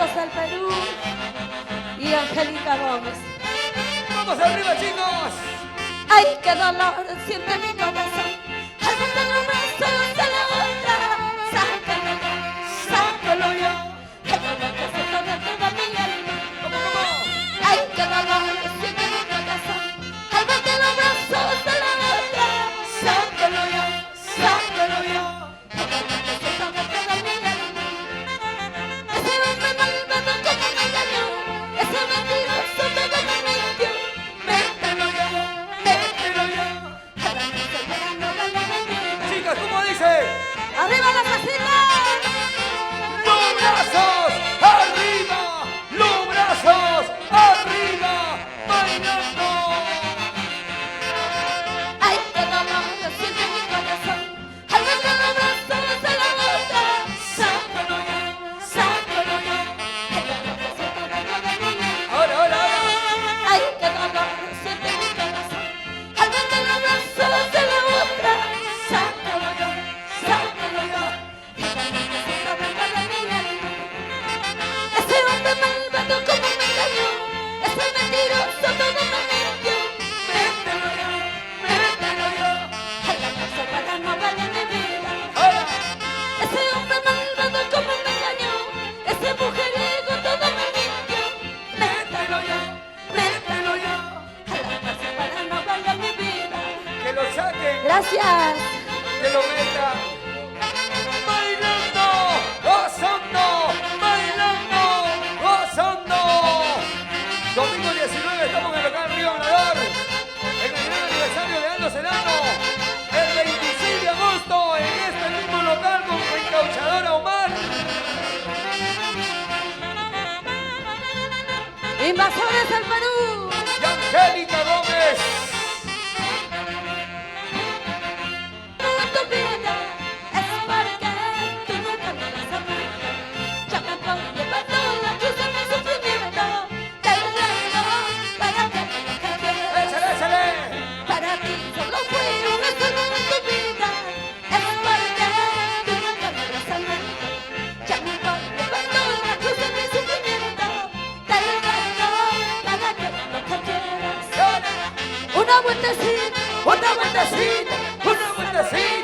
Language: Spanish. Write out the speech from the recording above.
Saludos al Perú y Angélica Gómez. ¡Vamos arriba, chicos! ¡Ay, qué dolor siente mi corazón! Al ver los brazos de la otra, sácalo ya, sácalo ya. El dolor que siento dentro de mi alma. ¿Cómo? ¡Ay, qué dolor siente mi corazón! Al ver los brazos de la otra, sácalo ya, sácalo ya. El dolor que siento dentro de mi alma. Ese hombre malvado como me engañó, ese mentiroso todo me mintió. Mételo ya, mételo ya. A la noche para no darle mi vida. Chicas, ¿cómo dice? ¡Arriba la casita! ¡Los brazos arriba! ¡Los brazos arriba! ¡Bailando! ¡Ay, qué dolor siente mi corazón! Al ver los brazos de la otra, sácalo ya, sácalo ya. El dolor que siento dentro de mi alma. Ahora, ahora, ahora. ¡Ay, qué dolor siente mi corazón! Al ver los brazos de la otra, sácalo ya, sácalo ya. El dolor que siento dentro de mi alma. Ese hombre malvado como me engañó, ese mentiroso todo me mintió. Mételo ya, mételo ya. A la cárcel para no darle mi vida. Ahora. Ese hombre malvado como me engañó, ese mujeriego todo me mintió. Mételo ya, mételo ya. A la cárcel para no darle mi vida. Que lo saquen, Gracias. que lo metan. Bailando, gozando, bailando, gozando. Domingo 19 estamos en el local Río Nadar, en el gran aniversario de Aldo Serrano. El 26 de agosto en este mismo local con Encauchadora Omar. Invasores del Perú. Y Angélica Gómez. Tu vida es porque tú nunca me vas a amar. Ya me voy llevando la cruz de mi sufrimiento. Te ruego para que no me cambies. Échale, échale. Para ti solo fui un estorbo en tu vida. Es porque tú nunca me vas a amar. Ya me voy llevando la cruz de mi sufrimiento. Te ruego para que no me cambies. Una vueltecita, Una vueltecita, una vueltecita.